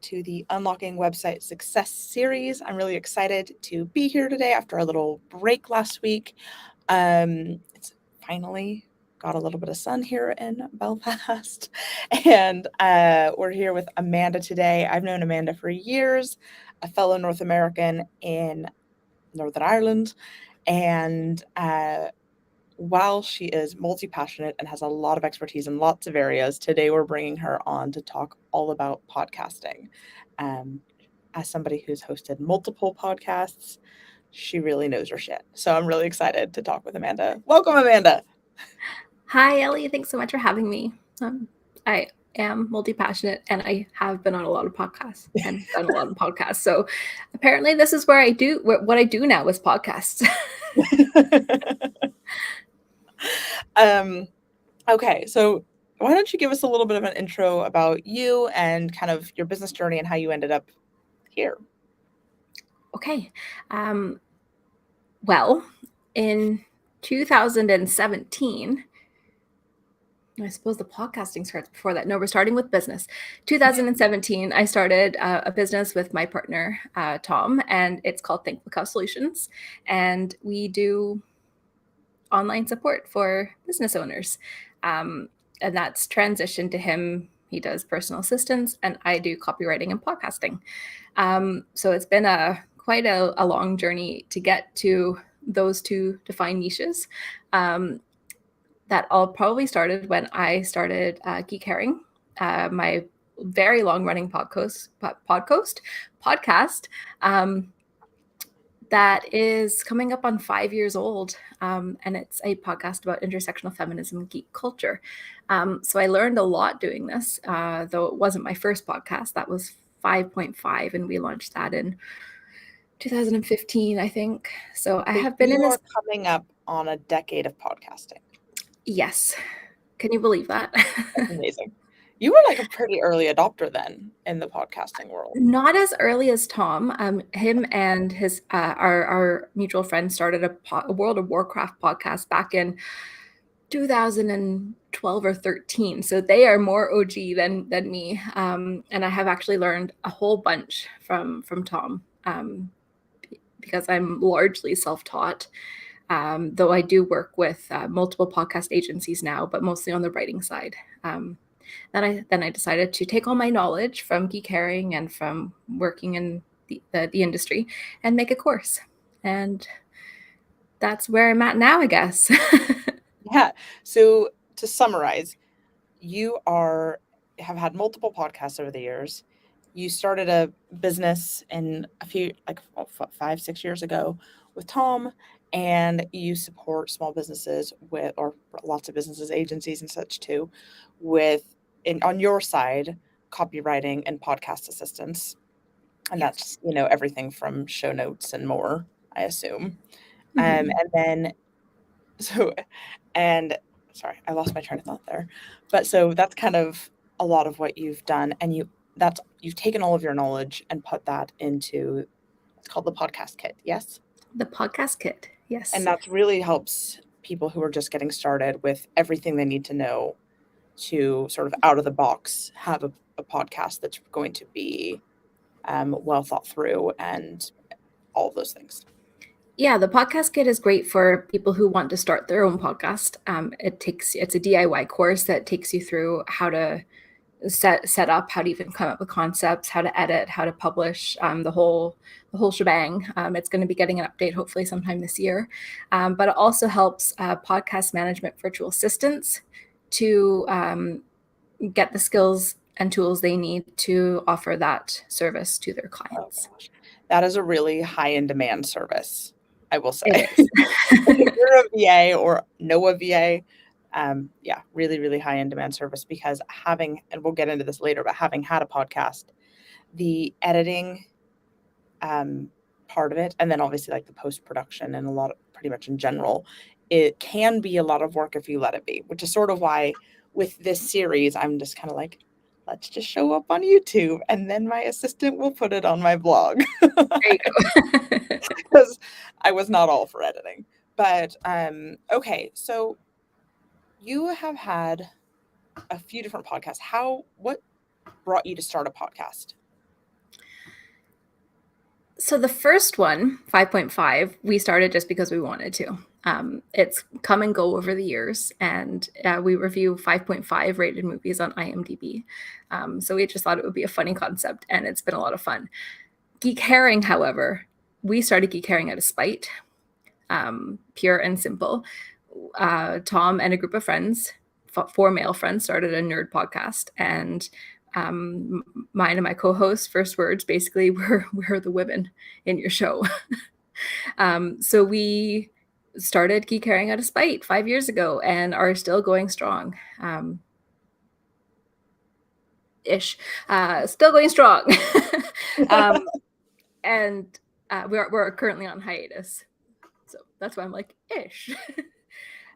to the Unlocking Website Success series. I'm really excited to be here today after a little break last week. It's finally got a little bit of sun here in Belfast, and we're here with Amanda today. I've known Amanda for years, a fellow North American in Northern Ireland, and while she is multi-passionate and has a lot of expertise in lots of areas, today we're bringing her on to talk all about podcasting. Um, as somebody who's hosted multiple podcasts, she really knows her shit. So I'm really excited to talk with Amanda. Welcome, Amanda. Hi, Ellie. Thanks so much for having me. I am multi-passionate and I have been on a lot of podcasts and done a lot of podcasts. So apparently this is where I do what I do now is podcasts. Okay, so why don't you give us a little bit of an intro about you and kind of your business journey and how you ended up here? Okay. Well, in 2017, I suppose the podcasting starts before that. No, we're starting with business. 2017, I started a business with my partner, Tom, and it's called Think Look Solutions. And we do online support for business owners. And that's transitioned to him. He does personal assistance, and I do copywriting and podcasting. So it's been quite a long journey to get to those two defined niches. That all probably started when I started Geek, my very long running podcast that is coming up on 5 years old. And it's a podcast about intersectional feminism and geek culture. So I learned a lot doing this, though it wasn't my first podcast. That was 5.5, and we launched that in 2015, I think. So I have been in this. Coming up on a decade of podcasting. Yes. Can you believe that? That's amazing. You were like a pretty early adopter then in the podcasting world. Not as early as Tom. Him and his our mutual friend started a World of Warcraft podcast back in 2012 or 13. So they are more OG than me. And I have actually learned a whole bunch from Tom, because I'm largely self-taught. Though I do work with multiple podcast agencies now, but mostly on the writing side. Then I decided to take all my knowledge from Geek Herring and from working in the industry and make a course. And that's where I'm at now, I guess. Yeah. So to summarize, you have had multiple podcasts over the years. You started a business in a few, like 5-6 years ago with Tom, and you support small businesses or lots of businesses, agencies and such too, on your side, copywriting and podcast assistance. And Yes. that's, everything from show notes and more, I assume. Mm-hmm. Sorry, I lost my train of thought there. But so that's kind of a lot of what you've done. And you've taken all of your knowledge and put that into, it's called the podcast kit. Yes. The podcast kit. Yes. And that really helps people who are just getting started with everything they need to know to sort of out of the box have a podcast that's going to be well thought through and all of those things. Yeah, the podcast kit is great for people who want to start their own podcast. It's a DIY course that takes you through how to set up, how to even come up with concepts, how to edit, how to publish, the whole shebang. It's going to be getting an update hopefully sometime this year. But it also helps podcast management virtual assistants to get the skills and tools they need to offer that service to their clients. Oh, gosh. That is a really high in demand service, I will say. It is. If you're a VA or know a VA, really, really high in demand service, because and we'll get into this later, but having had a podcast, the editing part of it, and then obviously like the post-production and pretty much in general, it can be a lot of work if you let it be, which is sort of why with this series, I'm just kind of like, let's just show up on YouTube and then my assistant will put it on my blog. There you go. Because I was not all for editing. But okay, so you have had a few different podcasts. What brought you to start a podcast? So the first one, 5.5, we started just because we wanted to. It's come and go over the years, and we review 5.5 rated movies on IMDb. So we just thought it would be a funny concept, and it's been a lot of fun. Geek Herring, however, we started Geek Herring out of spite, pure and simple. Tom and a group of friends, 4 male friends, started a nerd podcast, and mine and my co-host's first words basically were, "Where are the women in your show?" So we started Geek Herring out of spite 5 years ago and are still going strong. Still going strong. And we're currently on hiatus. So that's why I'm like, ish.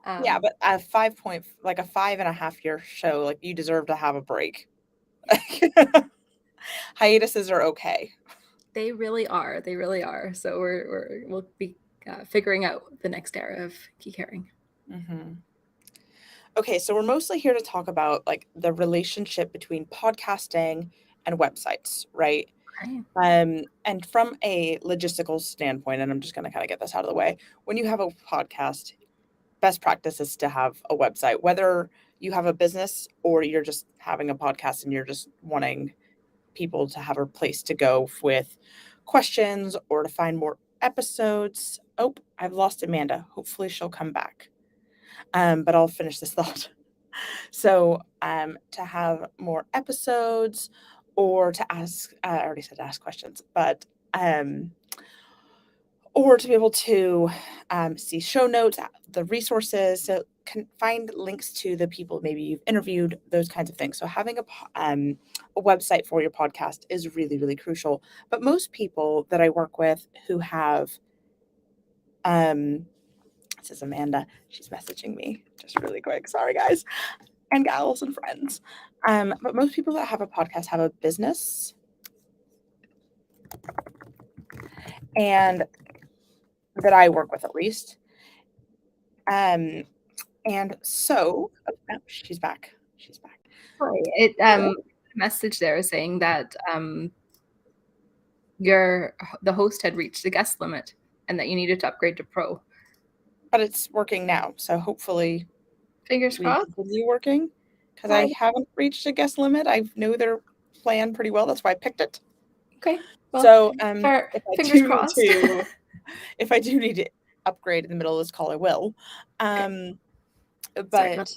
Yeah, but a 5.5-year show, like, you deserve to have a break. Hiatuses are okay. They really are. They really are. So we'll be figuring out the next era of Geek Herring. Mm-hmm. Okay, so we're mostly here to talk about like the relationship between podcasting and websites, right? Okay. And from a logistical standpoint, and I'm just going to kind of get this out of the way, when you have a podcast, best practice is to have a website, whether you have a business or you're just having a podcast and you're just wanting people to have a place to go with questions or to find more episodes. Oh, I've lost Amanda. Hopefully she'll come back. But I'll finish this thought. So, to have more episodes or to ask, I already said ask questions, but, or to be able to see show notes, the resources, so can find links to the people maybe you've interviewed, those kinds of things. So having a website for your podcast is really, really crucial. But most people that I work with who have, this is Amanda, she's messaging me just really quick. Sorry, guys and gals and friends. But most people that have a podcast have a business. And that I work with at least. And so, oh, she's back. She's back. It message there saying that the host had reached the guest limit and that you needed to upgrade to pro. But it's working now, so hopefully Fingers we crossed. continue working because I haven't reached a guest limit. I know their plan pretty well. That's why I picked it. Okay. Well, So if I do need to upgrade in the middle of this call, I will. Okay. But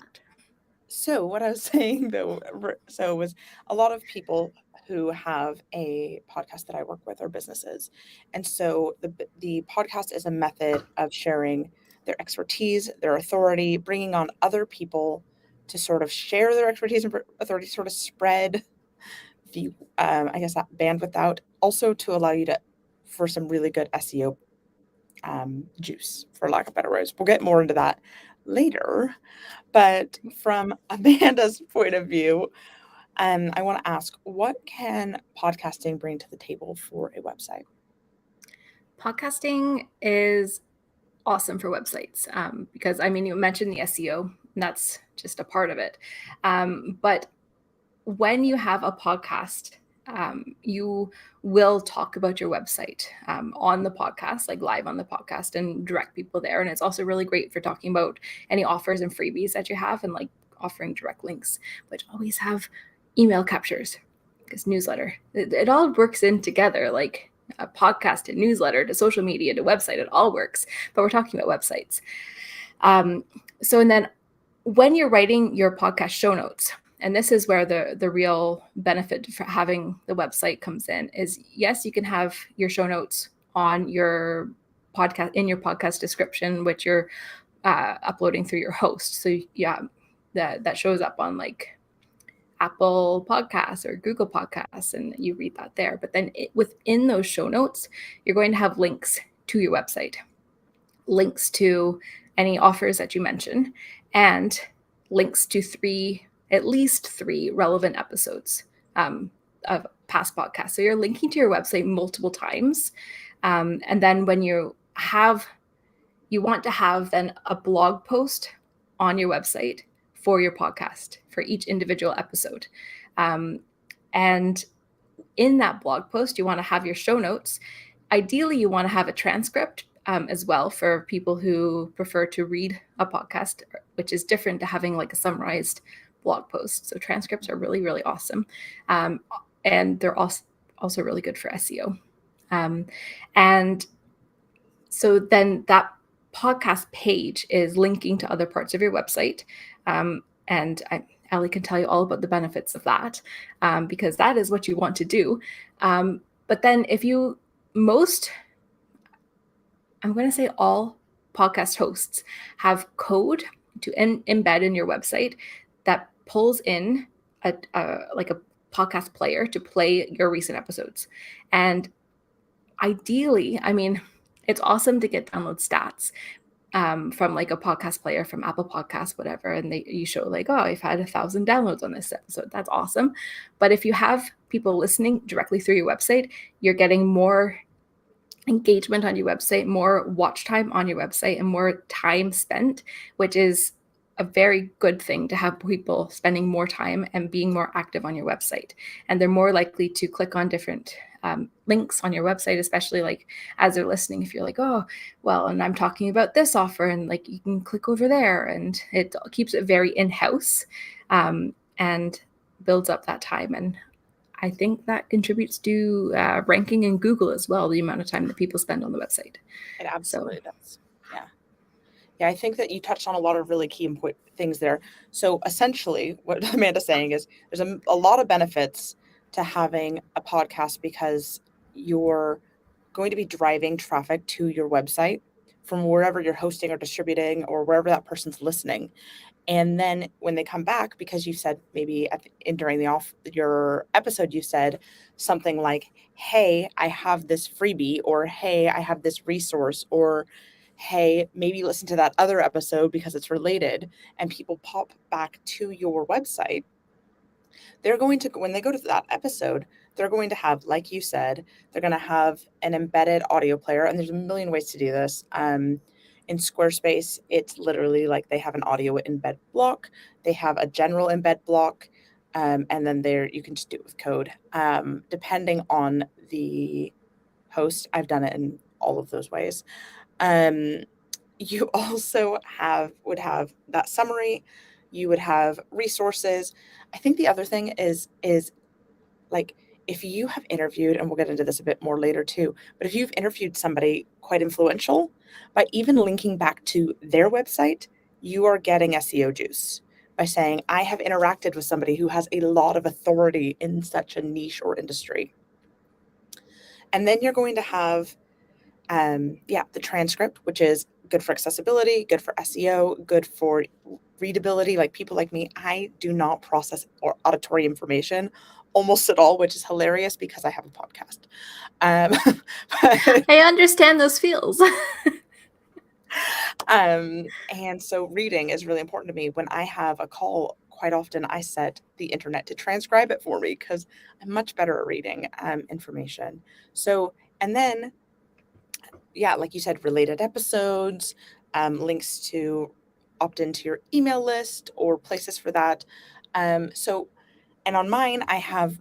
so what I was saying though, so was a lot of people who have a podcast that I work with are businesses. And so the podcast is a method of sharing their expertise, their authority, bringing on other people to sort of share their expertise and authority, sort of spread the, I guess, that bandwidth out, also to allow you to, for some really good SEO juice, for lack of better words. We'll get more into that later. But from Amanda's point of view, I want to ask, what can podcasting bring to the table for a website? Podcasting is awesome for websites because, I mean, you mentioned the SEO, and that's just a part of it. But when you have a podcast, you will talk about your website on the podcast, like live on the podcast, and direct people there. And it's also really great for talking about any offers and freebies that you have and like offering direct links, but always have email captures because newsletter, it all works in together, like a podcast to newsletter to social media to website, it all works. But we're talking about websites. And then when you're writing your podcast show notes, and this is where the real benefit for having the website comes in, is yes, you can have your show notes on your podcast, in your podcast description, which you're uploading through your host. So yeah, that shows up on like Apple Podcasts or Google Podcasts, and you read that there. But then within those show notes, you're going to have links to your website, links to any offers that you mention, and links to at least three relevant episodes of past podcasts. So you're linking to your website multiple times. And then when you want to have then a blog post on your website for your podcast for each individual episode. And in that blog post, you want to have your show notes Ideally, you want to have a transcript as well for people who prefer to read a podcast, which is different to having like a summarized blog post. So transcripts are really, really awesome. And they're also really good for SEO. And so then that podcast page is linking to other parts of your website. And Ellie can tell you all about the benefits of that, because that is what you want to do. But then I'm going to say all podcast hosts have code to embed in your website that pulls in like a podcast player to play your recent episodes. And ideally, I mean, it's awesome to get download stats from like a podcast player from Apple Podcasts, whatever, and you show like, oh, I've had 1,000 downloads on this episode. That's awesome. But if you have people listening directly through your website, you're getting more engagement on your website, more watch time on your website, and more time spent, which is a very good thing to have people spending more time and being more active on your website. And they're more likely to click on different links on your website, especially like as they're listening. If you're like, oh, well, and I'm talking about this offer, and like you can click over there, and it keeps it very in-house and builds up that time. And I think that contributes to ranking in Google as well, the amount of time that people spend on the website. It absolutely does. Yeah. Yeah, I think that you touched on a lot of really key things there. So essentially, what Amanda's saying is there's a lot of benefits to having a podcast because you're going to be driving traffic to your website from wherever you're hosting or distributing or wherever that person's listening. And then when they come back, because you said maybe during your episode, you said something like, hey, I have this freebie, or hey, I have this resource, or hey, maybe listen to that other episode because it's related, and people pop back to your website. They're going to, when they go to that episode, they're going to have, like you said, they're going to have an embedded audio player. And there's a million ways to do this. In Squarespace, it's literally like they have an audio embed block. They have a general embed block. And then you can just do it with code. Depending on the host, I've done it in all of those ways. You also would have that summary. You would have resources. I think the other thing is like if you have interviewed, and we'll get into this a bit more later too, but if you've interviewed somebody quite influential, by even linking back to their website, you are getting SEO juice by saying, I have interacted with somebody who has a lot of authority in such a niche or industry. And then you're going to have the transcript, which is good for accessibility, good for SEO, good for readability. Like people like me, I do not process or auditory information almost at all, which is hilarious because I have a podcast. I understand those feels. And so reading is really important to me. When I have a call, quite often I set the internet to transcribe it for me because I'm much better at reading information. So, and then like you said, related episodes, links to opt into your email list or places for that. And on mine, I have,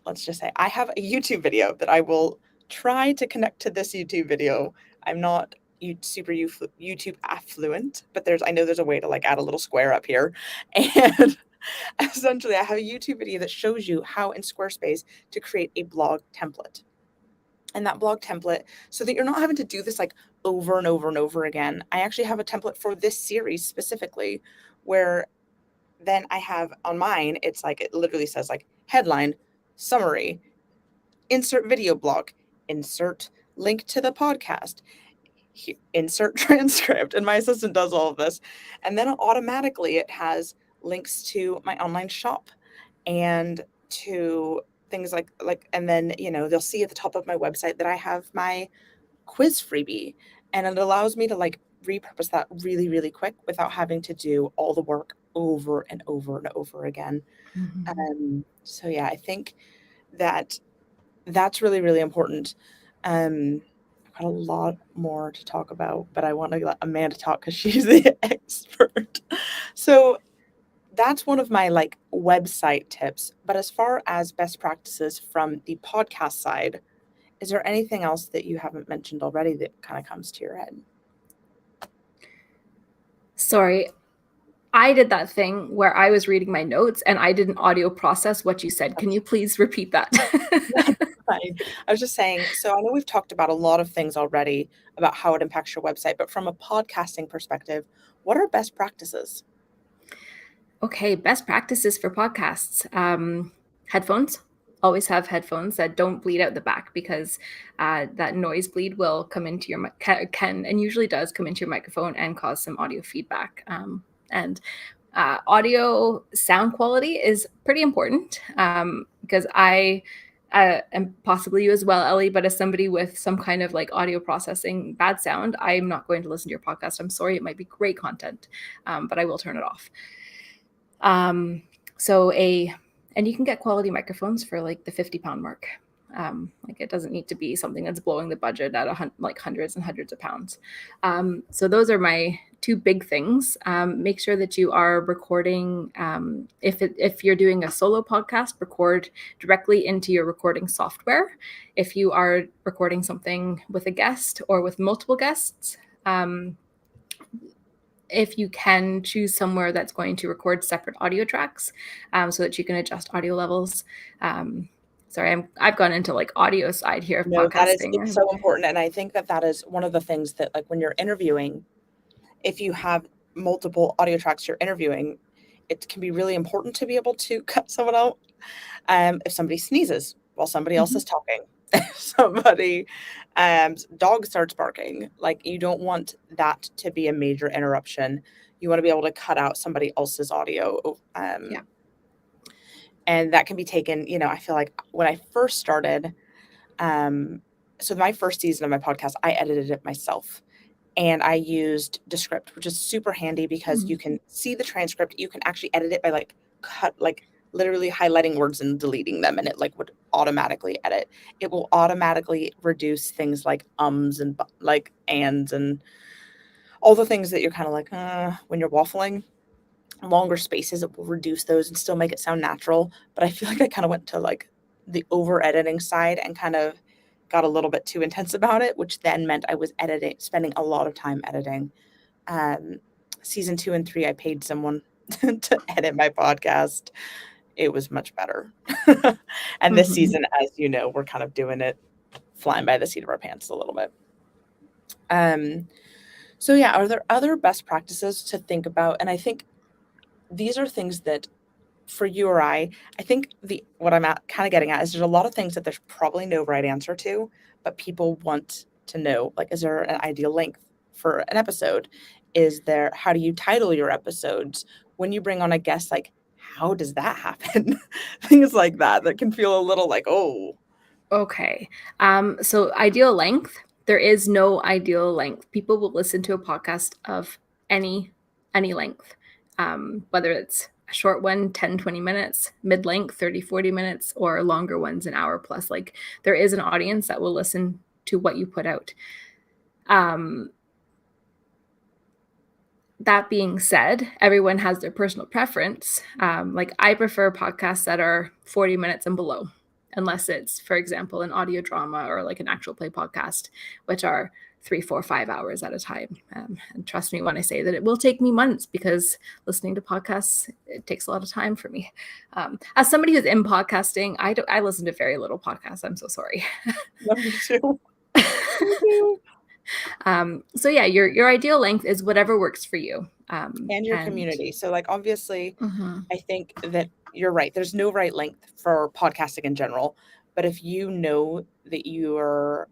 let's just say, I have a YouTube video that I will try to connect to this YouTube video. I'm not super YouTube affluent, but I know there's a way to like add a little square up here. And essentially, I have a YouTube video that shows you how in Squarespace to create a blog template. And that blog template, so that you're not having to do this like over and over and over again. I actually have a template for this series specifically, where then I have on mine, it's like, it literally says like headline, summary, insert video blog, insert link to the podcast, insert transcript. And my assistant does all of this. And then automatically it has links to my online shop and to things like, and then, they'll see at the top of my website that I have my quiz freebie, and it allows me to like repurpose that really, really quick without having to do all the work over and over and over again. So yeah, I think that's really, really important. I've got a lot more to talk about, but I want to let Amanda talk because she's the expert. So that's one of my like website tips. But as far as best practices from the podcast side, Is there anything else that you haven't mentioned already that kind of comes to your head? Sorry, I did that thing where I was reading my notes and I didn't audio process what you said. Can you please repeat that? Fine. I was just saying, so I know we've talked about a lot of things already about how it impacts your website, but from a podcasting perspective, what are best practices? Okay, best practices for podcasts. Headphones. Always have headphones that don't bleed out the back, because that noise bleed will come into your can and usually does come into your microphone and cause some audio feedback. And audio sound quality is pretty important, because and possibly you as well, Ellie, but as somebody with some kind of like audio processing bad sound, I'm not going to listen to your podcast. I'm sorry, it might be great content, but I will turn it off. And you can get quality microphones for like the 50-pound mark. Like it doesn't need to be something that's blowing the budget at like hundreds and hundreds of pounds. So those are my two big things. Make sure that you are recording. If you're doing a solo podcast, record directly into your recording software. If you are recording something with a guest or with multiple guests, if you can, choose somewhere that's going to record separate audio tracks, so that you can adjust audio levels. Sorry, I've gone into like audio side here of No, podcasting. it's so important. And I think that is one of the things that, like, when you're interviewing, if you have multiple audio tracks you're interviewing, it can be really important to be able to cut someone out. If somebody sneezes while somebody else is talking, if somebody dog starts barking, like, you don't want that to be a major interruption. You want to be able to cut out somebody else's audio. Yeah. And that can be taken, I feel like when I first started, so my first season of my podcast, I edited it myself. And I used Descript, which is super handy because you can see the transcript. You can actually edit it by literally highlighting words and deleting them, and it like would automatically edit. It will automatically reduce things like ums and like ands and all the things that you're kind of like when you're waffling. Longer spaces, it will reduce those and still make it sound natural. But I feel like I kind of went to like the over editing side and kind of got a little bit too intense about it, which then meant I was spending a lot of time editing. Season 2 and 3, I paid someone to edit my podcast. It was much better. And this season, as you know, we're kind of doing it flying by the seat of our pants a little bit. So yeah, are there other best practices to think about? And I think these are things that for you or I think what I'm kind of getting at is there's a lot of things that there's probably no right answer to, but people want to know, like, is there an ideal length for an episode? How do you title your episodes? When you bring on a guest, like, how does that happen? Things like that can feel a little like, oh. Okay. So ideal length, there is no ideal length. People will listen to a podcast of any length, whether it's a short one, 10, 20 minutes, mid-length, 30, 40 minutes, or longer ones, an hour plus. Like, there is an audience that will listen to what you put out. That being said, everyone has their personal preference. Like, I prefer podcasts that are 40 minutes and below, unless it's, for example, an audio drama or like an actual play podcast, which are 3, 4, 5 hours at a time. And trust me when I say that it will take me months, because listening to podcasts, it takes a lot of time for me. As somebody who's in podcasting, I listen to very little podcasts. I'm so sorry. No, me too. So yeah, your ideal length is whatever works for you. And your community. So, like, obviously, I think that you're right. There's no right length for podcasting in general. But if you know that your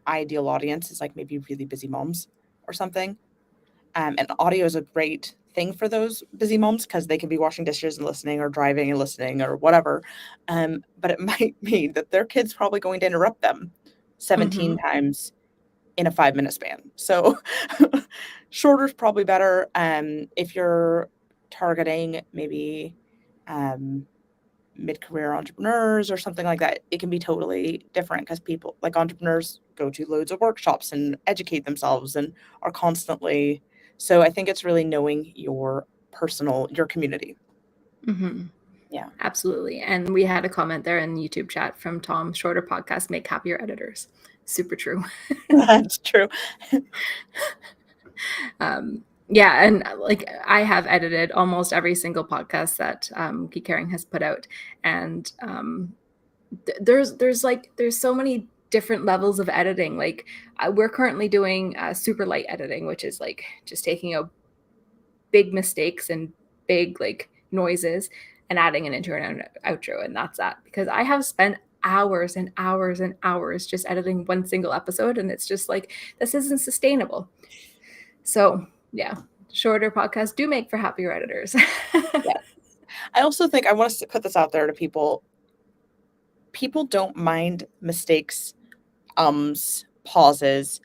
ideal audience is like maybe really busy moms or something, and audio is a great thing for those busy moms because they can be washing dishes and listening, or driving and listening, or whatever. But it might mean that their kid's probably going to interrupt them 17 times in a 5-minute span. So shorter is probably better. If you're targeting maybe mid-career entrepreneurs or something like that, it can be totally different because people, like, entrepreneurs, go to loads of workshops and educate themselves and are constantly. So I think it's really knowing your community. Yeah. Absolutely. And we had a comment there in the YouTube chat from Tom, shorter podcasts make happier editors. Super true. That's true. Yeah, and like I have edited almost every single podcast that Geek has put out, and there's so many different levels of editing. Like we're currently doing super light editing, which is like just taking out big mistakes and big like noises and adding an intro and an outro, and that's that. Because I have spent hours and hours and hours just editing one single episode, and it's just like this isn't sustainable. So yeah, shorter podcasts do make for happier editors. Yeah. I also think I want to put this out there to people. People don't mind mistakes, pauses.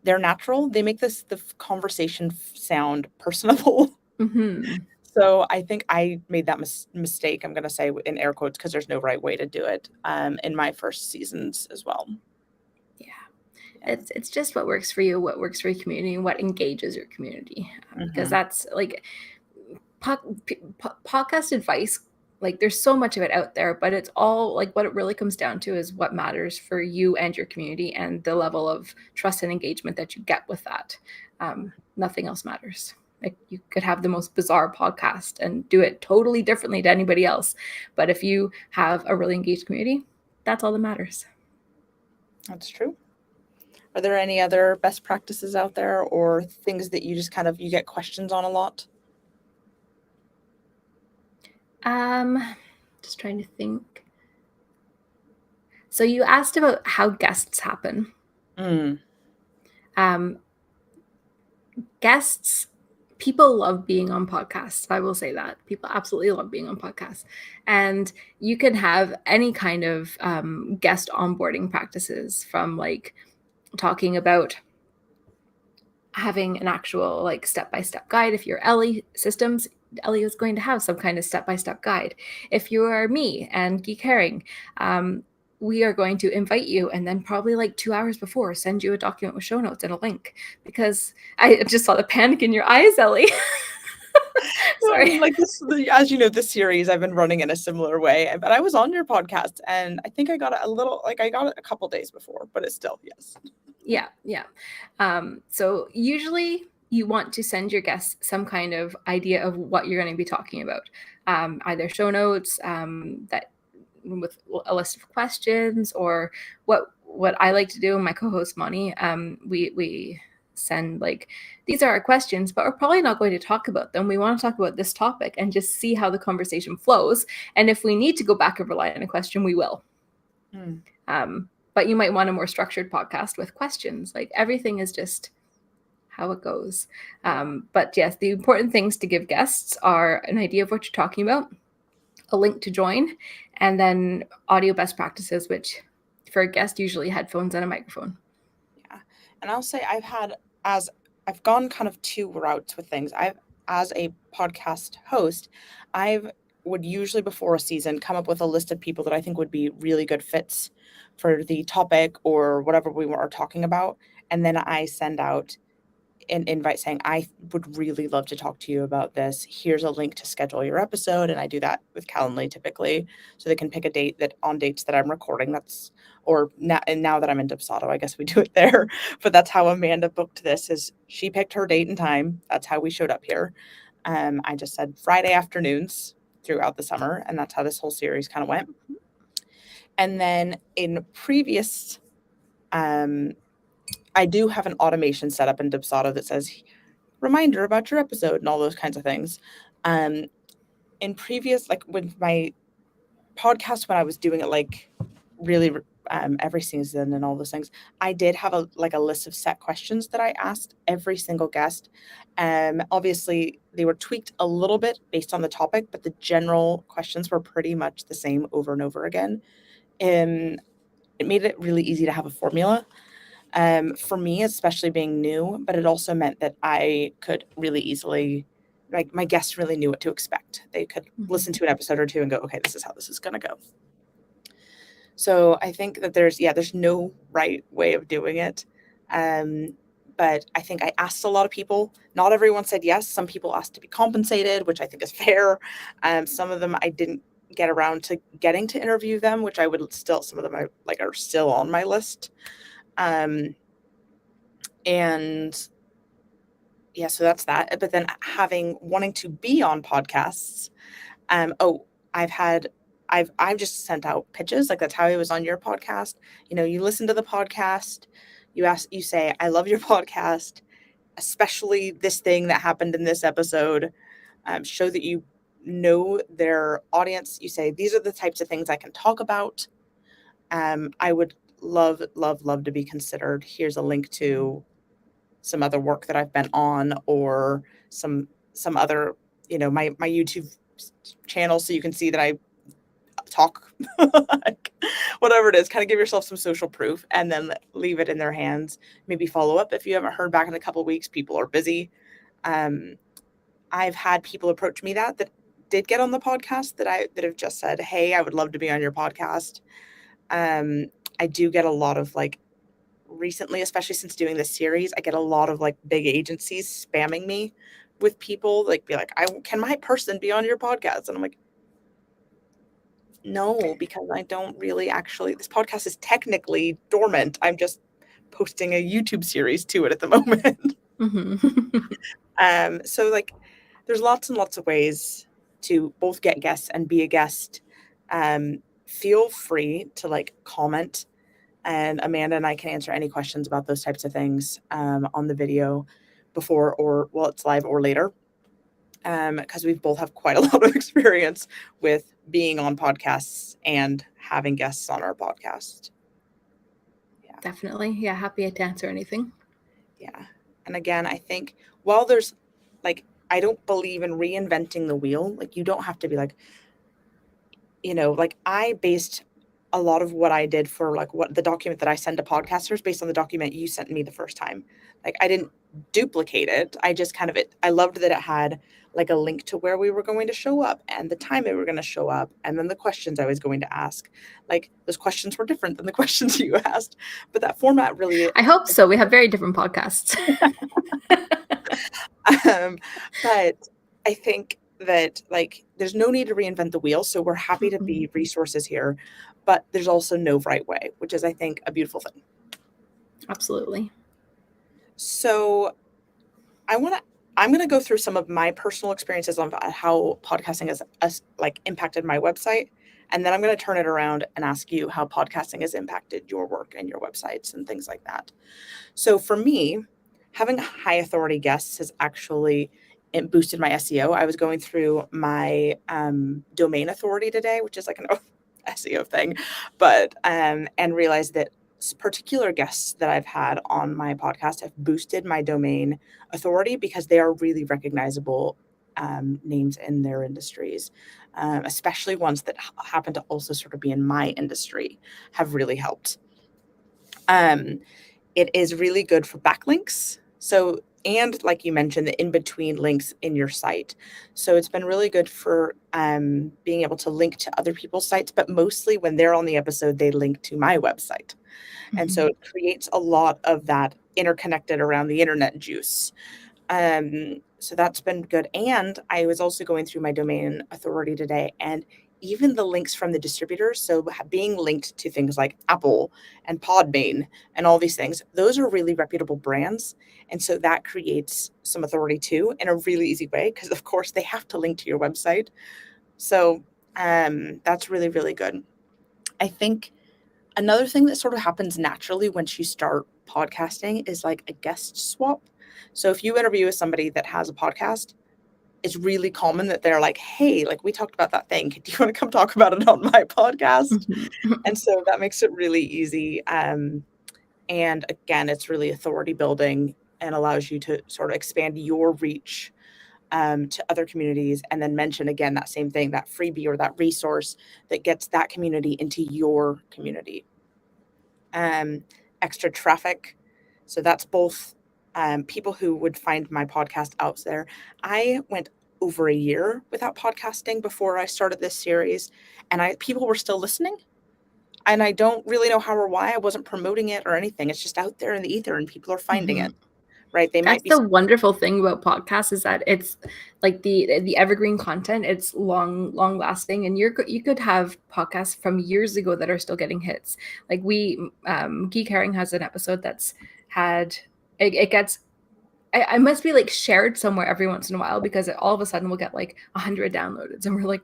They're natural. They make the conversation sound personable. Mm-hmm. So I think I made that mistake, I'm going to say in air quotes, because there's no right way to do it, in my first seasons as well. Yeah. It's just what works for you, what works for your community, and what engages your community. Because that's like podcast advice. Like there's so much of it out there, but it's all like what it really comes down to is what matters for you and your community and the level of trust and engagement that you get with that. Nothing else matters. Like you could have the most bizarre podcast and do it totally differently to anybody else, but if you have a really engaged community, that's all that matters. That's true. Are there any other best practices out there or things that you just kind of you get questions on a lot? Just trying to think. So you asked about how guests happen. Guests, people love being on podcasts. I will say that people absolutely love being on podcasts, and you can have any kind of guest onboarding practices, from like talking about having an actual like step-by-step guide. If you're Ellie Systems, Ellie is going to have some kind of step-by-step guide. If you are me and Geek Herring, we are going to invite you and then probably like 2 hours before send you a document with show notes and a link, because I just saw the panic in your eyes, Ellie. Sorry. I mean, like this, as you know, this series I've been running in a similar way, but I was on your podcast and I think I got it a little, like I got it a couple days before, but it's still, yes. Yeah. So usually you want to send your guests some kind of idea of what you're going to be talking about, either show notes that with a list of questions, or what I like to do, and my co-host Moni, we send like, these are our questions, but we're probably not going to talk about them. We want to talk about this topic and just see how the conversation flows. And if we need to go back and rely on a question, we will. But you might want a more structured podcast with questions. Like everything is just how it goes. But yes, the important things to give guests are an idea of what you're talking about, a link to join, and then audio best practices, which for a guest, usually headphones and a microphone. Yeah. And I'll say I've gone kind of two routes with things. As a podcast host, I would usually before a season come up with a list of people that I think would be really good fits for the topic or whatever we are talking about. And then I send out an invite saying, I would really love to talk to you about this. Here's a link to schedule your episode. And I do that with Calendly typically, so they can pick a date that on dates that I'm recording. Now that I'm in Dubsado, I guess we do it there. But that's how Amanda booked this, is she picked her date and time. That's how we showed up here. I just said Friday afternoons throughout the summer. And that's how this whole series kind of went. And then in previous, I do have an automation set up in Dubsado that says reminder about your episode and all those kinds of things. In previous, like with my podcast, when I was doing it like really every season and all those things, I did have a list of set questions that I asked every single guest. Obviously they were tweaked a little bit based on the topic, but the general questions were pretty much the same over and over again. It made it really easy to have a formula. For me, especially being new, but it also meant that I could really easily, like my guests really knew what to expect. They could listen to an episode or two and go, okay, this is how this is going to go. So I think that there's no right way of doing it. But I think I asked a lot of people. Not everyone said yes. Some people asked to be compensated, which I think is fair. Some of them I didn't get around to getting to interview them, which I would still, some of them are still on my list. And yeah, so that's that. But then wanting to be on podcasts. Oh, I've just sent out pitches. Like, that's how I was on your podcast. You listen to the podcast, you say, I love your podcast, especially this thing that happened in this episode. Show that you know their audience. You say, these are the types of things I can talk about. I would love, love, love to be considered. Here's a link to some other work that I've been on, or some other, my YouTube channel, so you can see that I talk. Like, whatever it is, kind of give yourself some social proof, and then leave it in their hands. Maybe follow up if you haven't heard back in a couple of weeks. People are busy. I've had people approach me that did get on the podcast that have just said, hey, I would love to be on your podcast. I do get a lot of, like, recently, especially since doing this series, I get a lot of, like, big agencies spamming me with people, like, be like, can my person be on your podcast? And I'm like, no, because I don't really actually, this podcast is technically dormant. I'm just posting a YouTube series to it at the moment. So, like, there's lots and lots of ways to both get guests and be a guest. Feel free to, like, comment, and Amanda and I can answer any questions about those types of things on the video before, or while it's live, or later, because we both have quite a lot of experience with being on podcasts and having guests on our podcast. Yeah, definitely. Yeah, happy to answer anything. Yeah. And again, I think, while there's, like, I don't believe in reinventing the wheel. Like, you don't have to be like, like, I based a lot of what I did for, like, what the document that I send to podcasters based on the document you sent me the first time. Like, I didn't duplicate it. I just I loved that it had, like, a link to where we were going to show up and the time we were going to show up, and then the questions I was going to ask. Like, those questions were different than the questions you asked, but that format really, I hope so. We have very different podcasts. but I think that, like, there's no need to reinvent the wheel. So we're happy to be resources here, but there's also no right way, which is, I think, a beautiful thing. Absolutely. So I'm going to go through some of my personal experiences on how podcasting has like, impacted my website. And then I'm going to turn it around and ask you how podcasting has impacted your work and your websites and things like that. So for me, having high authority guests has actually boosted my SEO. I was going through my domain authority today, which is like an SEO thing, but and realized that particular guests that I've had on my podcast have boosted my domain authority because they are really recognizable names in their industries, especially ones that happen to also sort of be in my industry, have really helped. It is really good for backlinks. So, and like you mentioned, the in-between links in your site. So it's been really good for being able to link to other people's sites, but mostly when they're on the episode, they link to my website. And so it creates a lot of that interconnected around the internet juice. So that's been good. And I was also going through my domain authority today, and even the links from the distributors, so being linked to things like Apple and Podbean and all these things, those are really reputable brands. And so that creates some authority too, in a really easy way, because of course they have to link to your website. So that's really, really good. I think another thing that sort of happens naturally once you start podcasting is, like, a guest swap. So if you interview with somebody that has a podcast, it's really common that they're like, hey, like, we talked about that thing. Do you want to come talk about it on my podcast? And so that makes it really easy. And again, it's really authority building and allows you to sort of expand your reach to other communities, and then mention again that same thing, that freebie or that resource that gets that community into your community. Extra traffic. So that's both people who would find my podcast out there. I went over a year without podcasting before I started this series, and people were still listening. And I don't really know how or why. I wasn't promoting it or anything. It's just out there in the ether and people are finding it. right? They might That's be the wonderful thing about podcasts is that it's like the evergreen content. It's long lasting, and you could have podcasts from years ago that are still getting hits. Like Geek has an episode that's had it gets. I must be like shared somewhere every once in a while because all of a sudden we'll get like 100 downloads, and we're like,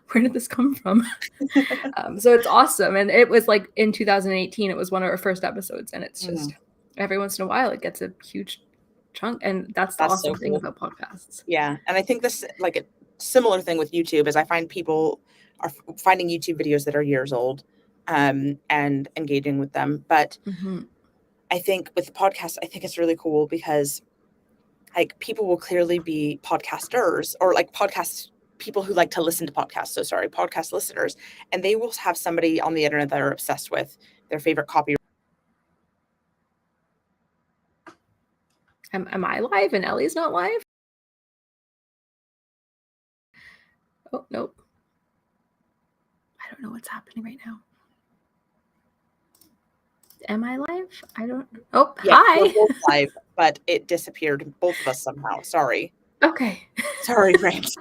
where did this come from? So it's awesome, and it was like in 2018. It was one of our first episodes, and it's just every once in a while it gets a huge chunk, and that's the That's so awesome thing cool. about podcasts. Yeah. And I think this, like a similar thing with YouTube, is I find people are finding YouTube videos that are years old, and engaging with them. But I think with podcasts, I think it's really cool because like people will clearly be podcasters, or like podcast people who like to listen to podcasts. So sorry, podcast listeners, and they will have somebody on the internet that are obsessed with their favorite copy. Am I live and Ellie's not live? Oh, nope. I don't know what's happening right now. Am I live? I don't. Oh, Yeah, hi. we're both live, but it disappeared, both of us somehow. Sorry. Okay. Sorry, Rams.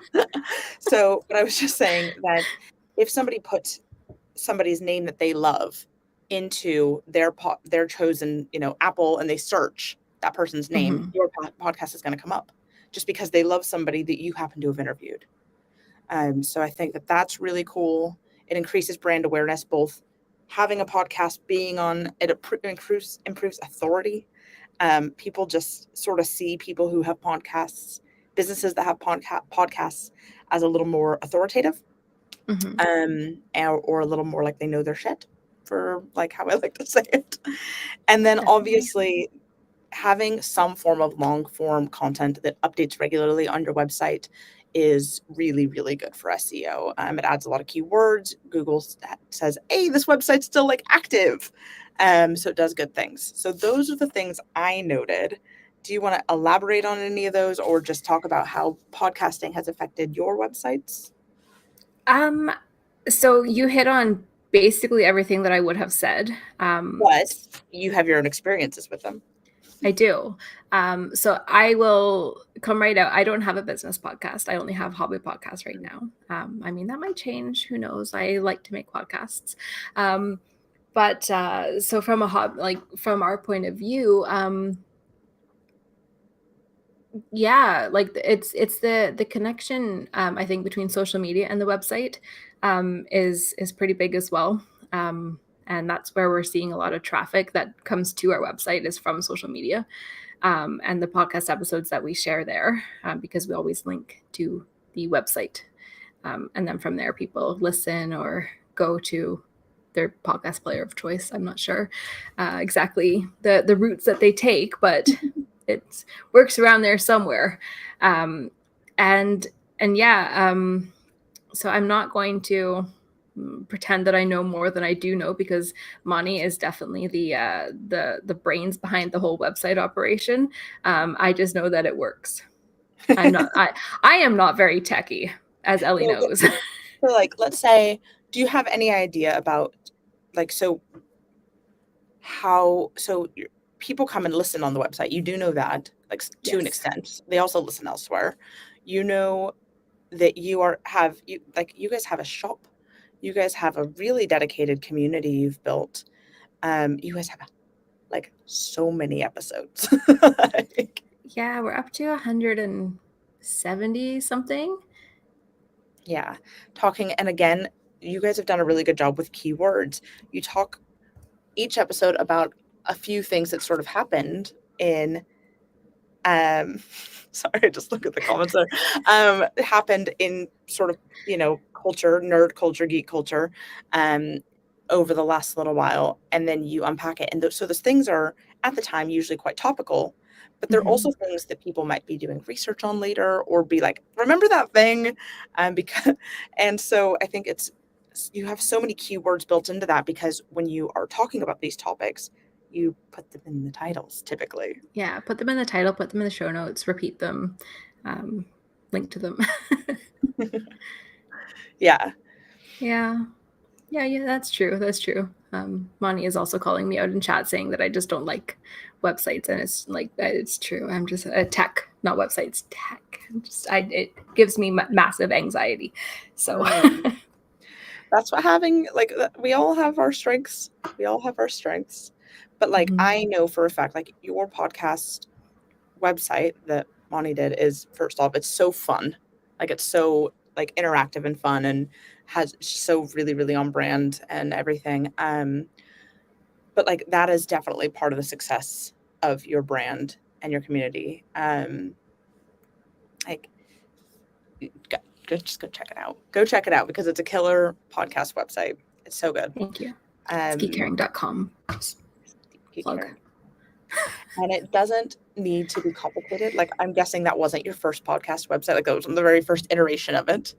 So, but I was just saying that if somebody puts somebody's name that they love into their chosen, Apple, and they search that person's name, your podcast is going to come up just because they love somebody that you happen to have interviewed. So I think that that's really cool. It increases brand awareness, both having a podcast, being on it improves authority. People just sort of see people who have podcasts, businesses that have podcasts, as a little more authoritative, or a little more like they know their shit, for like how I like to say it. And then obviously having some form of long form content that updates regularly on your website is really, really good for SEO. It adds a lot of keywords. Google says, hey, this website's still like active. So it does good things. So those are the things I noted. Do you want to elaborate on any of those, or just talk about how podcasting has affected your websites? So you hit on basically everything that I would have said. But you have your own experiences with them. I do. So I will come right out. I don't have a business podcast. I only have hobby podcasts right now. I mean, that might change. Who knows? I like to make podcasts. But so from from our point of view, yeah, like it's the connection, I think, between social media and the website is pretty big as well. And that's where we're seeing a lot of traffic that comes to our website is from social media, and the podcast episodes that we share there, because we always link to the website, and then from there people listen or go to their podcast player of choice. I'm not sure exactly the routes that they take, but it works around there somewhere. And yeah, so I'm not going to pretend that I know more than I do know, because Moni is definitely the brains behind the whole website operation. I just know that it works. I am not very techy, as Ellie knows. So like, let's say, do you have any idea about like, people come and listen on the website? You do know that, like, to an extent. They also listen elsewhere. You know that you guys have a shop. You guys have a really dedicated community you've built. You guys have like so many episodes. Yeah, we're up to 170 something. Yeah. And again, you guys have done a really good job with keywords. You talk each episode about a few things that sort of happened in sorry, I just look at the comments there. Happened in sort of, culture, nerd culture, geek culture, over the last little while, and then you unpack it. And so those things are at the time usually quite topical, but they're also things that people might be doing research on later, or be like, remember that thing? And so I think you have so many keywords built into that, because when you are talking about these topics, you put them in the titles typically. Yeah, put them in the title, put them in the show notes, repeat them, link to them. Yeah. Yeah, that's true. Monty is also calling me out in chat saying that I just don't like websites, and it's like it's true. I'm just a tech, not websites, tech. It gives me massive anxiety. So that's what having like we all have our strengths. We all have our strengths, but like I know for a fact, like your podcast website that Monty did is first off, it's so fun. Like it's so like interactive and fun and has so really, really on brand and everything. But like that is definitely part of the success of your brand and your community. Like just go check it out. Go check it out because it's a killer podcast website. It's so good. Thank you. It's geekcaring.com. Plug. And it doesn't need to be complicated. Like I'm guessing that wasn't your first podcast website. Like that was the very first iteration of it.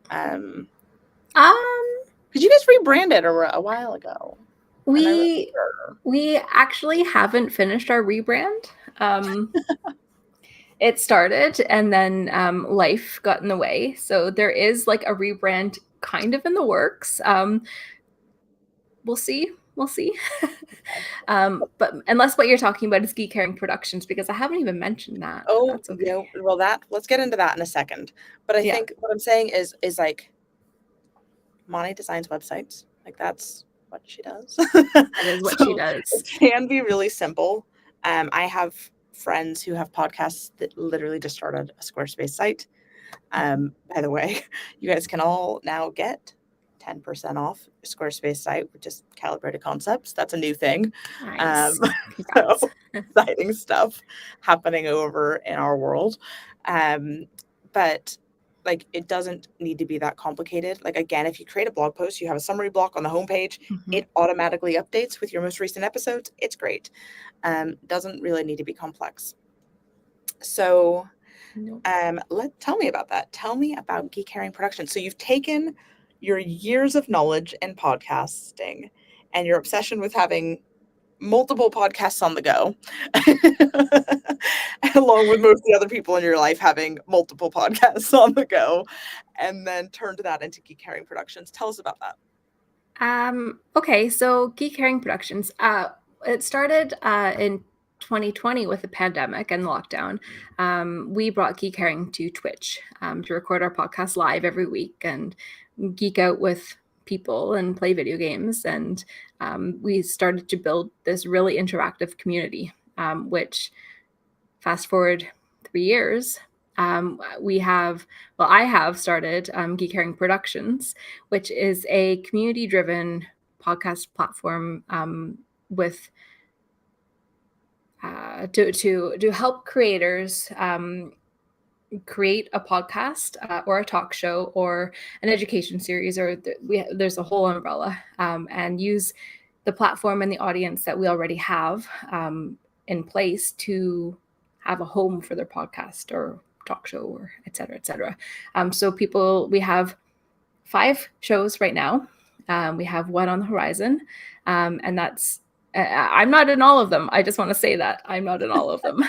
Because you guys rebranded a while ago. We actually haven't finished our rebrand. It started and then life got in the way. So there is like a rebrand kind of in the works. We'll see. But unless what you're talking about is Geek Caring Productions, because I haven't even mentioned that. Oh, that's okay. Well, let's get into that in a second. But I think what I'm saying is like Monty designs websites. Like that's what she does. That is what she does. It can be really simple. I have friends who have podcasts that literally just started a Squarespace site. By the way, you guys can all now get 10% off Squarespace site, which is Calibrated Concepts. That's a new thing. Nice. So exciting stuff happening over in our world. But like it doesn't need to be that complicated. Like again, if you create a blog post, you have a summary block on the homepage, it automatically updates with your most recent episodes. It's great. Doesn't really need to be complex. So tell me about that. Tell me about Geek Caring Production. So you've taken your years of knowledge in podcasting and your obsession with having multiple podcasts on the go, along with most of the other people in your life having multiple podcasts on the go, and then turned that into Geek Caring Productions. Tell us about that. Okay, so Geek Caring Productions, it started in 2020 with the pandemic and lockdown. We brought Geek Caring to Twitch to record our podcast live every week and geek out with people and play video games. And we started to build this really interactive community, which fast forward 3 years, I have started Geek Caring Productions, which is a community-driven podcast platform with to help creators create a podcast or a talk show or an education series, or there's a whole umbrella, and use the platform and the audience that we already have in place to have a home for their podcast or talk show or et cetera, et cetera. So we have 5 shows right now. We have one on the horizon, and that's I'm not in all of them. I just want to say that I'm not in all of them.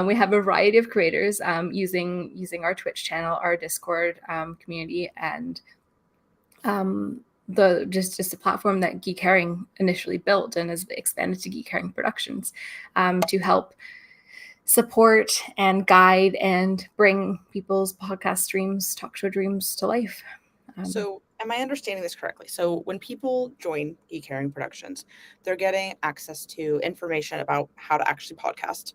We have a variety of creators using our Twitch channel, our Discord community, and just a platform that Geek Caring initially built and has expanded to Geek Caring Productions to help support and guide and bring people's podcast streams, talk show dreams to life. So am I understanding this correctly? So when people join Geek Caring Productions, they're getting access to information about how to actually podcast.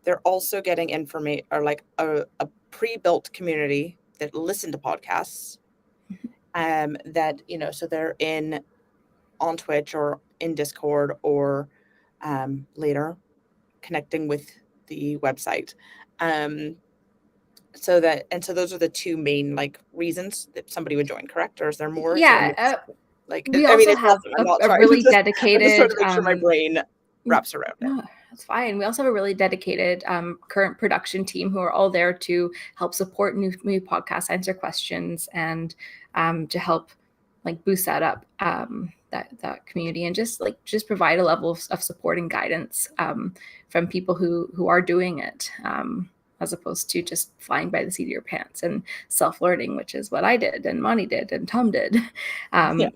They're also getting information or like a pre-built community that listen to podcasts. That, so they're on Twitch or in Discord or later connecting with the website. So those are the 2 main like reasons that somebody would join, correct? Or is there more? Yeah. We also have a really dedicated. I'm just trying to make sure my brain wraps around it. No, that's fine. We also have a really dedicated current production team who are all there to help support new podcasts, answer questions, and to help like boost that up, that community, and just provide a level of support and guidance from people who are doing it. as opposed to just flying by the seat of your pants and self-learning, which is what I did and Monty did and Tom did.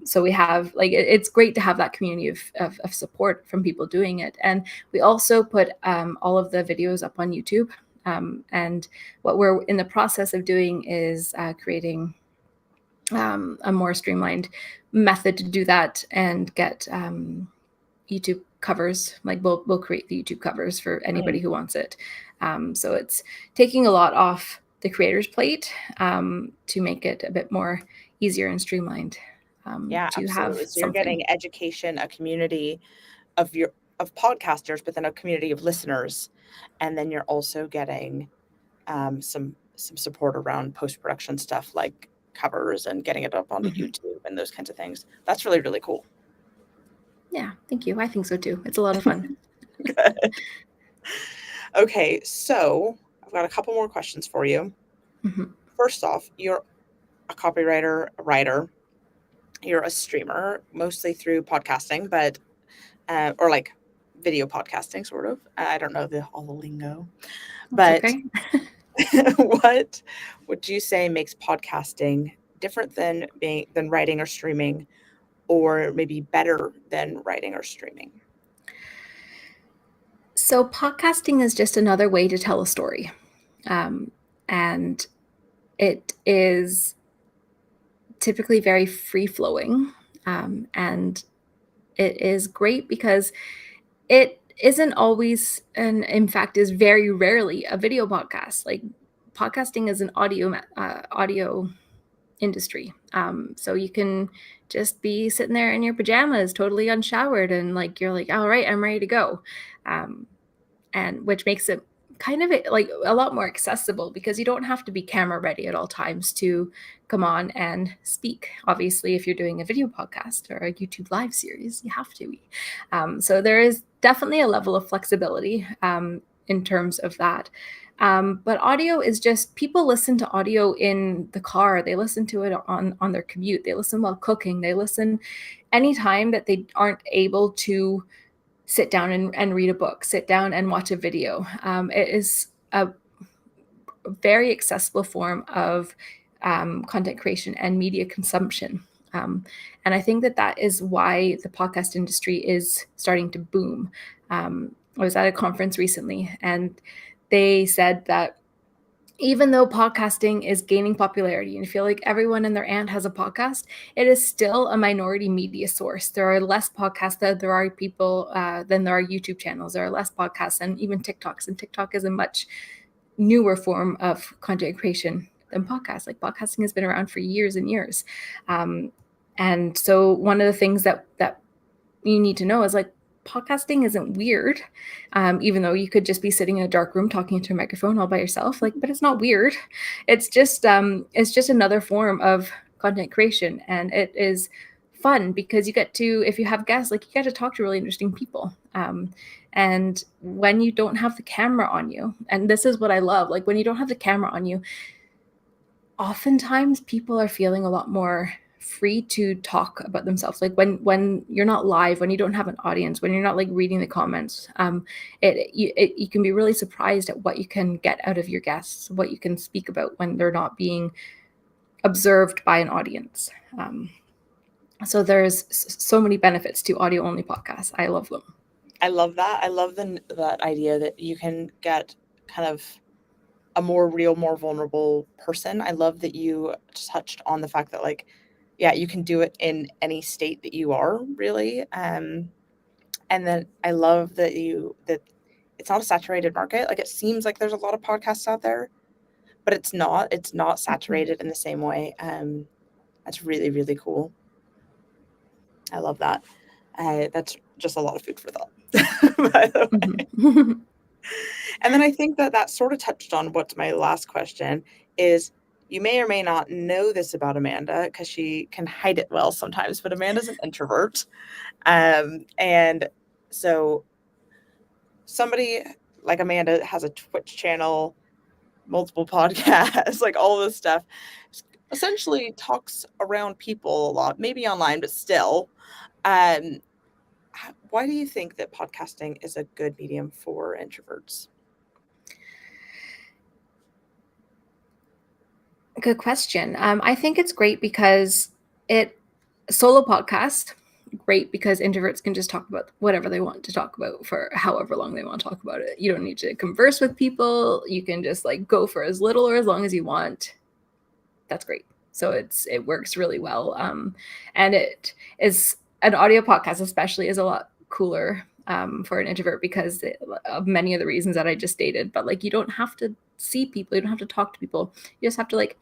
So we have it's great to have that community of support from people doing it. And we also put all of the videos up on YouTube. And what we're in the process of doing is creating a more streamlined method to do that and get YouTube covers. Like we'll create the YouTube covers for anybody who wants it. So it's taking a lot off the creator's plate to make it a bit more easier and streamlined. Yeah, to absolutely. have So you're something. getting education, a community of podcasters, but then a community of listeners, and then you're also getting some support around post-production stuff like covers and getting it up onto YouTube and those kinds of things. That's really, really cool. Yeah, thank you. I think so too. It's a lot of fun. Good. Okay, so I've got a couple more questions for you. First off, you're a copywriter, a writer, you're a streamer, mostly through podcasting, but or like video podcasting, sort of. I don't know all the lingo, but okay. What would you say makes podcasting different than writing or streaming, or maybe better than writing or streaming? So podcasting is just another way to tell a story. And it is typically very free-flowing. And it is great because it isn't always, and in fact is very rarely, a video podcast. Like podcasting is an audio industry. So you can just be sitting there in your pajamas, totally unshowered, and like you're like, all right, I'm ready to go. And which makes it kind of like a lot more accessible because you don't have to be camera ready at all times to come on and speak. Obviously, if you're doing a video podcast or a YouTube live series, you have to be. So there is definitely a level of flexibility in terms of that. But audio is just, people listen to audio in the car. They listen to it on their commute. They listen while cooking. They listen anytime that they aren't able to sit down and read a book, sit down and watch a video. It is a very accessible form of content creation and media consumption. And I think that is why the podcast industry is starting to boom. I was at a conference recently and they said that even though podcasting is gaining popularity and I feel like everyone and their aunt has a podcast, it is still a minority media source. There are less podcasts than there are people than there are YouTube channels. There are less podcasts and even TikToks. And TikTok is a much newer form of content creation than podcasts. Like podcasting has been around for years and years. And so one of the things that you need to know is like, podcasting isn't weird, even though you could just be sitting in a dark room talking into a microphone all by yourself. Like, but it's not weird. It's just another form of content creation, and it is fun because you get to, if you have guests, like you get to talk to really interesting people. And when you don't have the camera on you, and this is what I love, like when you don't have the camera on you, oftentimes people are feeling a lot more free to talk about themselves. Like when you're not live, when you don't have an audience, when you're not like reading the comments, you can be really surprised at what you can get out of your guests, what you can speak about when they're not being observed by an audience. So there's so many benefits to audio only podcasts. I love them. I love that. I love that idea that you can get kind of a more real, more vulnerable person. I love that you touched on the fact that like, yeah, you can do it in any state that you are, really. And then I love that it's not a saturated market. Like it seems like there's a lot of podcasts out there, but it's not. It's not saturated in the same way. That's really, really cool. I love that. That's just a lot of food for thought, by the way. And then I think that sort of touched on what's my last question is, you may or may not know this about Amanda because she can hide it well sometimes, but Amanda's an introvert. And so somebody like Amanda has a Twitch channel, multiple podcasts, like all this stuff, essentially talks around people a lot, maybe online, but still. Why do you think that podcasting is a good medium for introverts? Good question. I think it's great because solo podcast, great because introverts can just talk about whatever they want to talk about for however long they want to talk about it. You don't need to converse with people. You can just like go for as little or as long as you want. That's great. So it works really well. And it is an audio podcast, especially, is a lot cooler for an introvert because of many of the reasons that I just stated. But like, you don't have to see people, you don't have to talk to people. You just have to like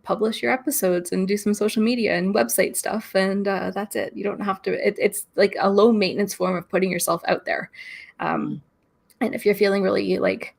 publish your episodes and do some social media and website stuff, and that's it. You don't have to. It's like a low maintenance form of putting yourself out there. And if you're feeling really like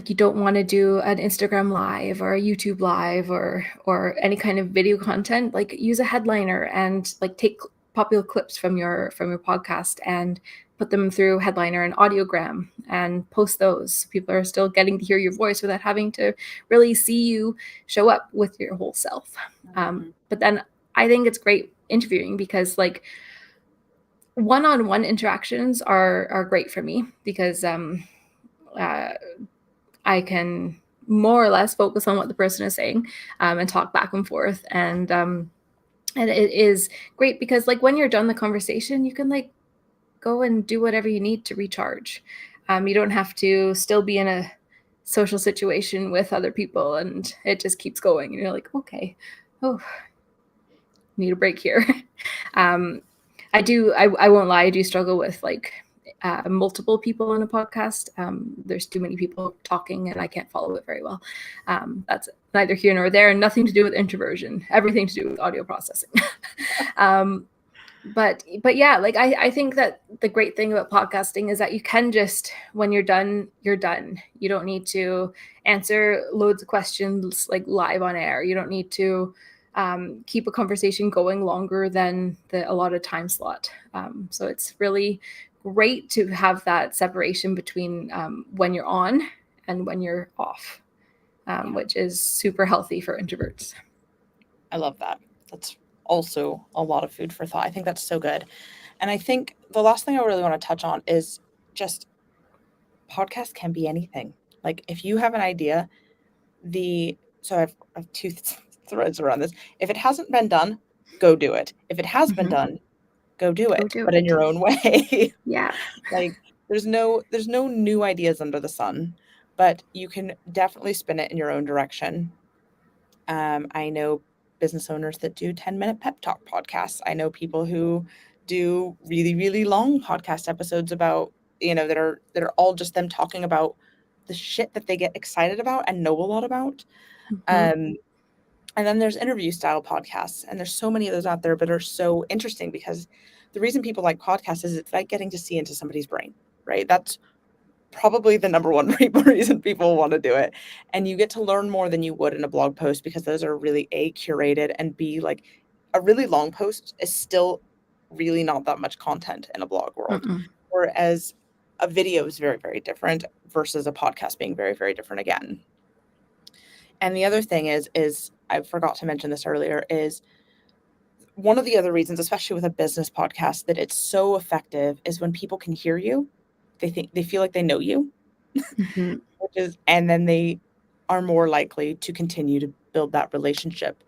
you don't want to do an Instagram live or a YouTube live or any kind of video content, like use a headliner and like take popular clips from your podcast and put them through headliner and audiogram and post those. So people are still getting to hear your voice without having to really see you show up with your whole self. But then I think it's great interviewing because like one-on-one interactions are great for me because I can more or less focus on what the person is saying and talk back and forth. And it is great because like when you're done the conversation, you can like go and do whatever you need to recharge. You don't have to still be in a social situation with other people, and it just keeps going. And you're like, okay, need a break here. I won't lie, I do struggle with like multiple people on a podcast. There's too many people talking and I can't follow it very well. That's neither here nor there, and nothing to do with introversion, everything to do with audio processing. But yeah, like I think that the great thing about podcasting is that you can just, when you're done, you're done. You don't need to answer loads of questions like live on air. You don't need to keep a conversation going longer than the allotted time slot. So it's really great to have that separation between when you're on and when you're off, which is super healthy for introverts. I love that. That's also a lot of food for thought. I think that's so good. And I think the last thing I really want to touch on is just podcast can be anything. Like if you have an idea, so I have two threads around this. If it hasn't been done, go do it. If it has been done, go do it, but in your own way. Yeah. Like there's no new ideas under the sun, but you can definitely spin it in your own direction. I know business owners that do 10-minute pep talk podcasts. I know people who do really, really long podcast episodes about, that are all just them talking about the shit that they get excited about and know a lot about. And then there's interview style podcasts, and there's so many of those out there, but are so interesting because the reason people like podcasts is it's like getting to see into somebody's brain, right? That's probably the number one reason people want to do it. And you get to learn more than you would in a blog post because those are really curated, and B, like a really long post is still really not that much content in a blog world. Whereas a video is very, very different versus a podcast being very, very different again. And the other thing is I forgot to mention this earlier, is one of the other reasons, especially with a business podcast, that it's so effective is when people can hear you, they feel like they know you, and then they are more likely to continue to build that relationship.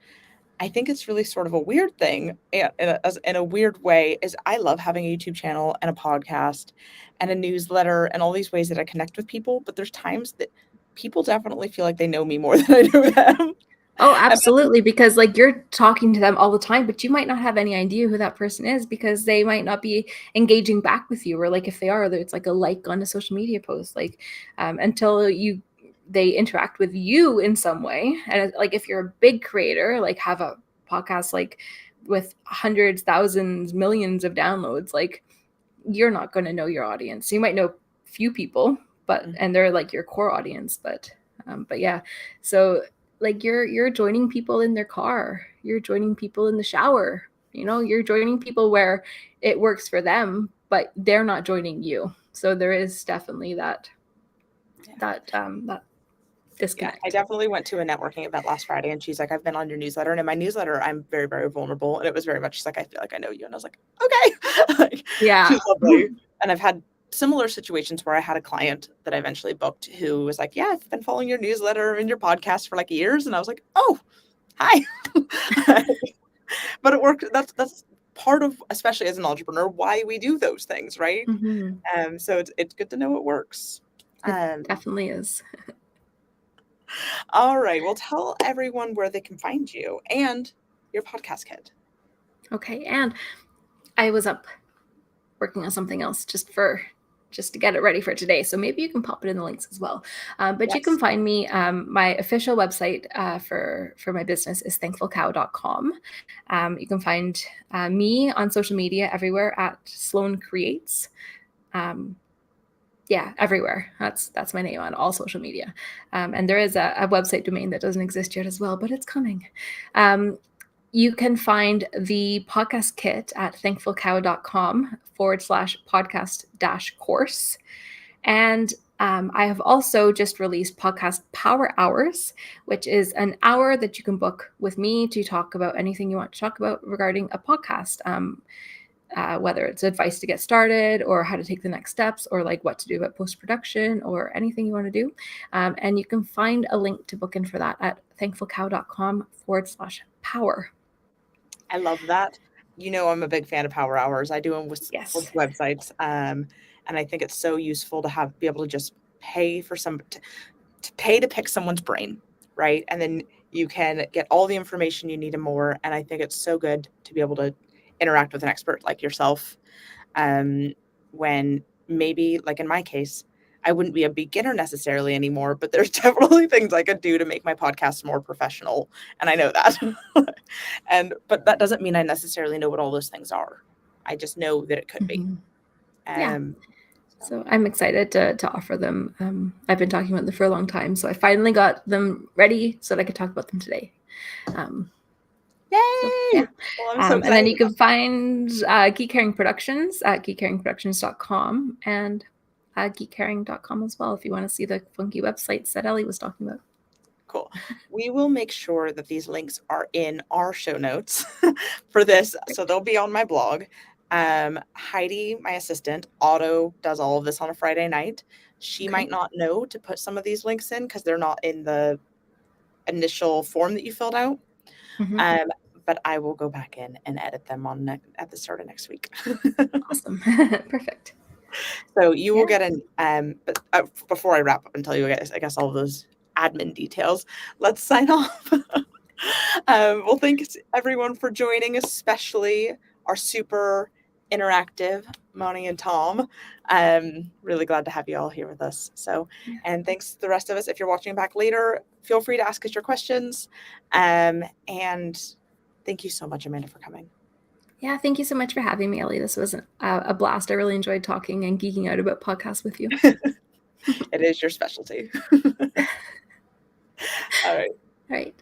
I think it's really sort of a weird thing in a weird way is I love having a YouTube channel and a podcast and a newsletter and all these ways that I connect with people. But there's times that people definitely feel like they know me more than I know them. Oh, absolutely. Because like you're talking to them all the time, but you might not have any idea who that person is because they might not be engaging back with you. Or like if they are, it's like a like on a social media post, like until they interact with you in some way. And like if you're a big creator, like have a podcast like with hundreds, thousands, millions of downloads, like you're not going to know your audience. You might know few people, but and they're like your core audience, but yeah. So like you're joining people in their car, you're joining people in the shower, you're joining people where it works for them, but they're not joining you. So there is definitely that disconnect. Yeah, I definitely went to a networking event last Friday, and she's like, I've been on your newsletter, and in my newsletter I'm very, very vulnerable, and it was very much, she's like, I feel like I know you, and I was like, okay. Like, yeah, she's lovely. And I've had similar situations where I had a client that I eventually booked who was like, yeah, I've been following your newsletter and your podcast for like years. And I was like, oh, hi. But it worked. That's part of, especially as an entrepreneur, why we do those things, right? Mm-hmm. So it's good to know it works. It definitely is. All right. Well, tell everyone where they can find you and your podcast kit. Okay. And I was up working on something else just to get it ready for today. So maybe you can pop it in the links as well. But Yes. you can find me. My official website for my business is thankfulcow.com. You can find me on social media everywhere at Sloan Creates. Yeah, everywhere. That's my name on all social media. And there is a website domain that doesn't exist yet as well, but it's coming. You can find the podcast kit at thankfulcow.com/podcast-course. And I have also just released podcast Power Hours, which is an hour that you can book with me to talk about anything you want to talk about regarding a podcast. Whether it's advice to get started or how to take the next steps or like what to do about post-production or anything you want to do. And you can find a link to book in for that at thankfulcow.com/power. I love that. I'm a big fan of Power Hours. I do them with websites. And I think it's so useful to be able to just pay for to pay to pick someone's brain, right? And then you can get all the information you need and more. And I think it's so good to be able to interact with an expert like yourself. When maybe, like in my case, I wouldn't be a beginner necessarily anymore, but there's definitely things I could do to make my podcast more professional. And I know that. But that doesn't mean I necessarily know what all those things are. I just know that it could be. Yeah. So I'm excited to offer them. I've been talking about them for a long time. So I finally got them ready so that I could talk about them today. Yay! So, yeah. Well, I'm so excited. And then you can find Geek Herring Productions at geekherringproductions.com and geekherring.com as well if you want to see the funky websites that Ellie was talking about. Cool. We will make sure that these links are in our show notes for this. So they'll be on my blog. Heidi, my assistant, does all of this on a Friday night. She might not know to put some of these links in because they're not in the initial form that you filled out. But I will go back in and edit them at the start of next week. Awesome. Perfect. So you will get but before I wrap up and tell you, I guess all of those admin details, let's sign off. Well, thanks everyone for joining, especially our super interactive Moni and Tom. Really glad to have you all here with us. So, and thanks to the rest of us. If you're watching back later, feel free to ask us your questions. And thank you so much, Amanda, for coming. Yeah, thank you so much for having me, Ellie. This was a blast. I really enjoyed talking and geeking out about podcasts with you. It is your specialty. All right. All right.